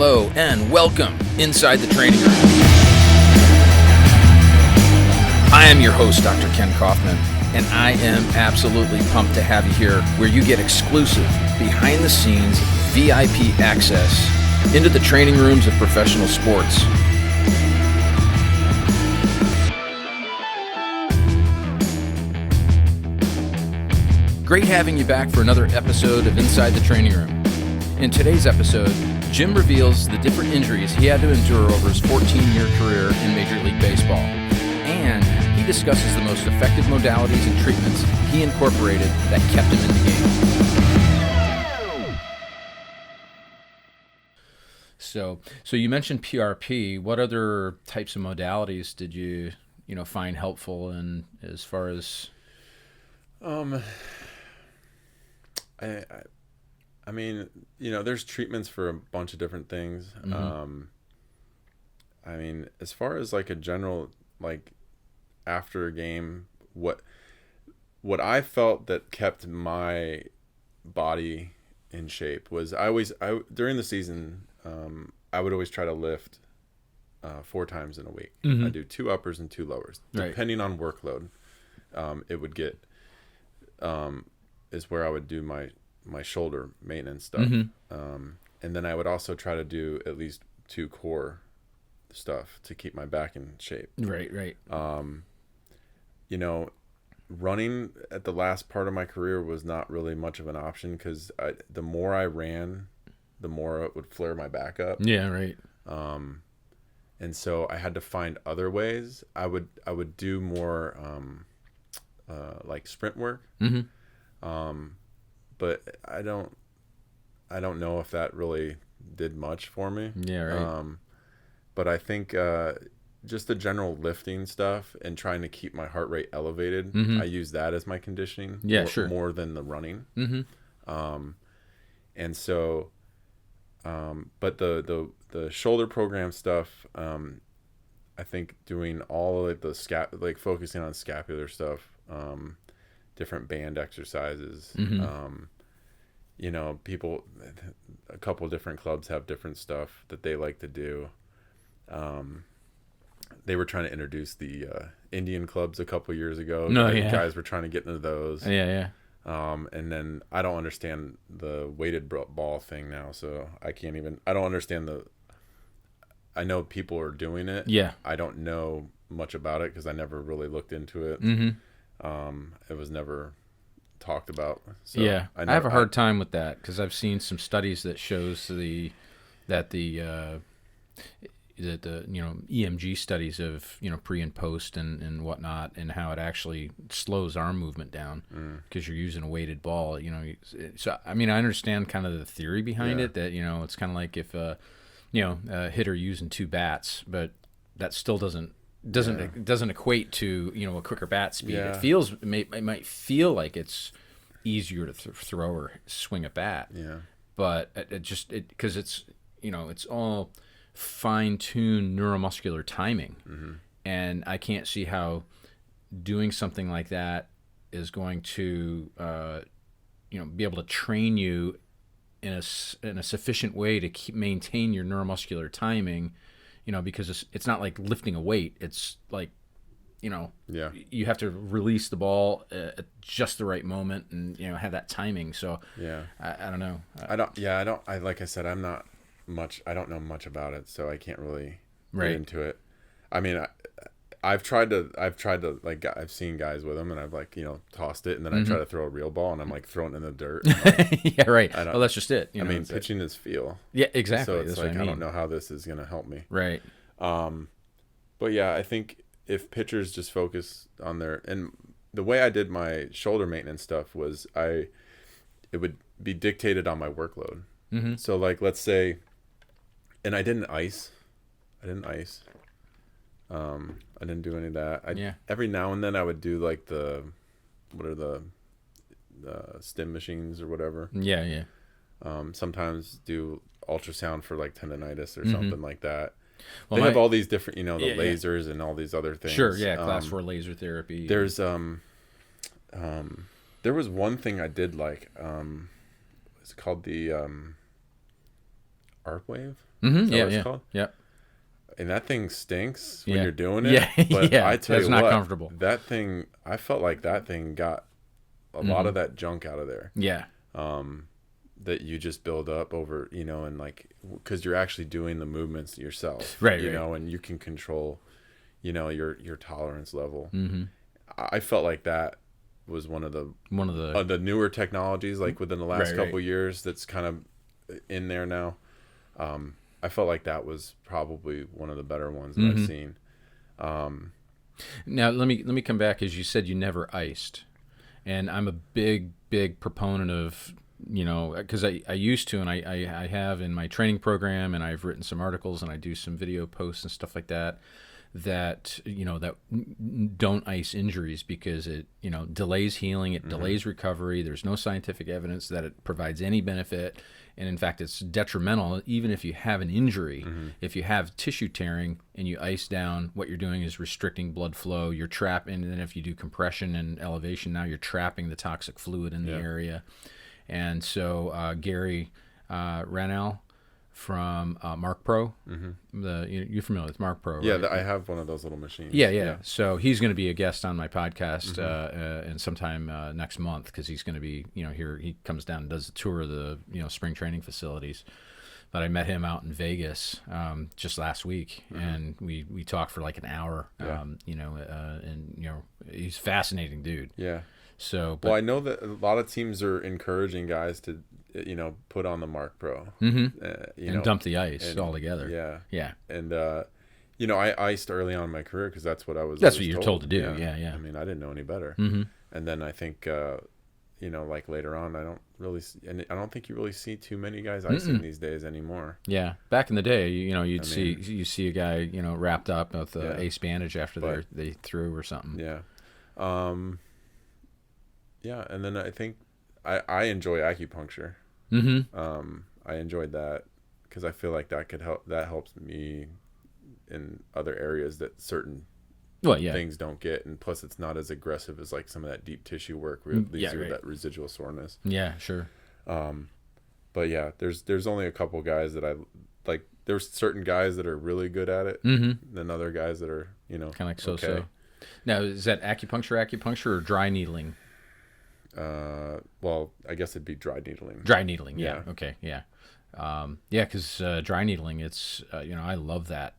Hello and welcome inside the training room. I am your host, Dr. Ken Kaufman, and I am absolutely pumped to have you here where you get exclusive, behind-the-scenes, VIP access into the training rooms of professional sports. Great having you back for another episode of Inside the Training Room. In today's episode, Jim reveals the different injuries he had to endure over his 14-year career in Major League Baseball. And he discusses the most effective modalities and treatments he incorporated that kept him in the game. So you mentioned PRP. What other types of modalities did you find helpful in as far as? I mean, there's treatments for a bunch of different things. Mm-hmm. I mean, as far as like a general, like after a game, what I felt that kept my body in shape was during the season, I would always try to lift 4 times in a week. Mm-hmm. I do 2 uppers and 2 lowers, depending on workload. It would get is where I would do my shoulder maintenance stuff. Mm-hmm. And then I would also try to do at least 2 core stuff to keep my back in shape. Right. Running at the last part of my career was not really much of an option because the more I ran, the more it would flare my back up. Yeah, right. And so I had to find other ways. I would do more like sprint work. Mm-hmm. But I don't know if that really did much for me. Yeah, right. But I think just the general lifting stuff and trying to keep my heart rate elevated, Mm-hmm. I use that as my conditioning. Yeah, sure. More than the running. Mm-hmm. And so, but the shoulder program stuff, I think doing all of the focusing on scapular stuff, different band exercises. Mm-hmm. People, a couple different clubs have different stuff that they like to do. They were trying to introduce the Indian clubs a couple years ago. Guys were trying to get into those. Yeah. And then I don't understand the weighted ball thing now, so I don't understand I know people are doing it. Yeah. I don't know much about it because I never really looked into it. Mm-hmm. It was never talked about. So yeah, I have a hard time with that because I've seen some studies that shows that the EMG studies of pre and post and whatnot, and how it actually slows arm movement down because you're using a weighted ball. So I mean I understand kind of the theory behind it, that it's kind of like if a hitter using 2 bats, but that still doesn't equate to a quicker bat speed. Yeah. It might feel like it's easier to throw or swing a bat. Yeah. But because it's all fine-tuned neuromuscular timing, and I can't see how doing something like that is going to be able to train you in a sufficient way to maintain your neuromuscular timing. Because it's not like lifting a weight. It's like, you have to release the ball at just the right moment and, have that timing. So yeah, I don't know. Like I said, I don't know much about it, so I can't really Right. get into it. I mean, I've tried to like, I've seen guys with them and I've tossed it and then I try to throw a real ball and I'm like throwing it in the dirt. Yeah, right. Well, that's just it. Pitching is feel. Yeah, exactly. So it's that's like, I don't know how this is going to help me. Right. But yeah, I think if pitchers just focus on and the way I did my shoulder maintenance stuff was it would be dictated on my workload. Mm-hmm. So like, let's say, and I didn't ice. I didn't do any of that. Every now and then I would do like the stim machines or whatever. Yeah. Sometimes do ultrasound for like tendonitis or something like that. Well, they have all these different, lasers and all these other things. Sure, yeah, class 4 laser therapy. There's there was one thing I did like. It's called the Arp Wave. Mm-hmm. Yeah. Called? Yep. And that thing stinks when you're doing it. Yeah. But I tell you not what, comfortable. That thing, I felt like that thing got a lot of that junk out of there. Yeah. That you just build up over, and like, because you're actually doing the movements yourself, right? And you can control, your tolerance level. Mm-hmm. I felt like that was one of the newer technologies, like within the last couple years, that's kind of in there now. I felt like that was probably one of the better ones that I've seen. Now let me come back, as you said you never iced, and I'm a big proponent of, because I used to, and I have in my training program, and I've written some articles, and I do some video posts and stuff like that, that don't ice injuries, because it delays healing, it delays recovery. There's no scientific evidence that it provides any benefit, and in fact it's detrimental. Even if you have an injury, if you have tissue tearing and you ice down, what you're doing is restricting blood flow. You're trapping, and then if you do compression and elevation, now you're trapping the toxic fluid in the area. And so Gary Ranel from Mark Pro, you're familiar with Mark Pro, right? Yeah, I have one of those little machines. Yeah. So he's going to be a guest on my podcast and sometime next month, because he's going to be here. He comes down and does a tour of the spring training facilities. But I met him out in Vegas just last week, and we talked for like an hour. And he's a fascinating dude. Yeah. So, well, I know that a lot of teams are encouraging guys to, put on the Mark Pro, and dump the ice altogether. Yeah. And I iced early on in my career because that's what I was. That's what you're told to do. Yeah. I mean, I didn't know any better. And then I think, like later on, I don't think you really see too many guys icing these days anymore. Yeah, back in the day, you'd see a guy, wrapped up with an ace bandage after they threw or something. Yeah. Yeah, and then I think I enjoy acupuncture. I enjoyed that because I feel like that could help. That helps me in other areas that certain things don't get, and plus it's not as aggressive as like some of that deep tissue work where it leaves you with that residual soreness. Yeah, sure. But yeah, there's only a couple guys that I like. There's certain guys that are really good at it, then other guys that are kind of like so. Okay. Now, is that acupuncture or dry needling? Well, I guess it'd be dry needling. Dry needling, yeah. Okay, yeah. Because dry needling, it's, I love that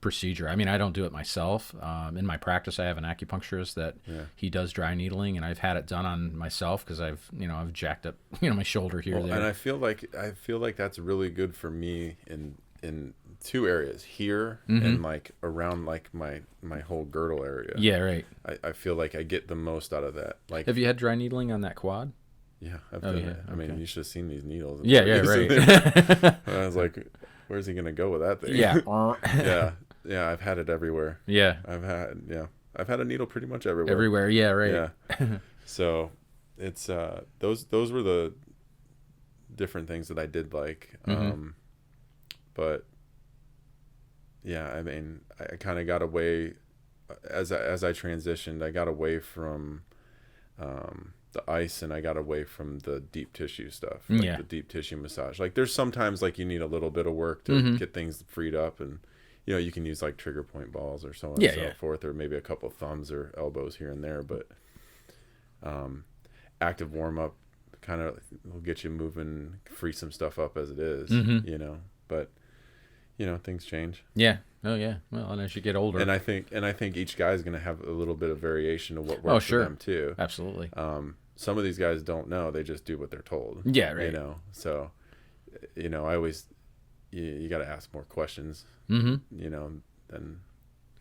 procedure. I mean, I don't do it myself. In my practice, I have an acupuncturist that he does dry needling, and I've had it done on myself because I've jacked up, my shoulder here. There. And I feel like that's really good for me in two areas here and like around like my whole girdle area. Yeah, right. I feel like I get the most out of that. Like, have you had dry needling on that quad? Yeah, I've done it. I mean, you should have seen these needles. Yeah, right. I was like, where's he gonna go with that thing? Yeah. Yeah. I've had it everywhere. Yeah. I've had a needle pretty much everywhere. Everywhere. Yeah, right. Yeah. So it's those were the different things that I did like. But yeah, I mean, I kind of got away as I transitioned. I got away from the ice, and I got away from the deep tissue stuff, like the deep tissue massage. Like, there's sometimes like you need a little bit of work to get things freed up, and you can use like trigger point balls or so on and so forth, or maybe a couple thumbs or elbows here and there. But active warm up kind of will get you moving, free some stuff up as it is, But things change. Yeah. Oh yeah. Well, and as you get older, and I think each guy is going to have a little bit of variation of what works for them too. Absolutely. Some of these guys don't know; they just do what they're told. Yeah, right. So, I always you got to ask more questions. Then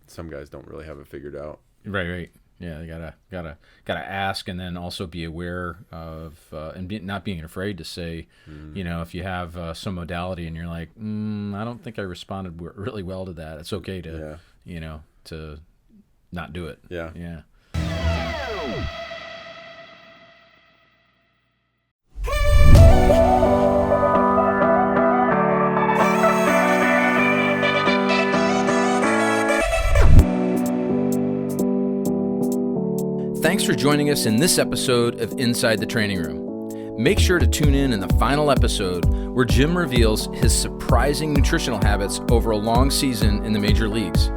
some guys don't really have it figured out. Right. Yeah, you gotta ask, and then also be aware of not being afraid to say, if you have some modality and you're like, I don't think I responded really well to that. It's okay to to not do it. Yeah. Thanks for joining us in this episode of Inside the Training Room. Make sure to tune in the final episode where Jim reveals his surprising nutritional habits over a long season in the major leagues.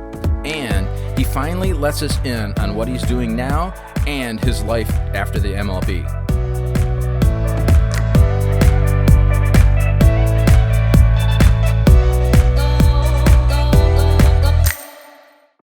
And he finally lets us in on what he's doing now and his life after the MLB.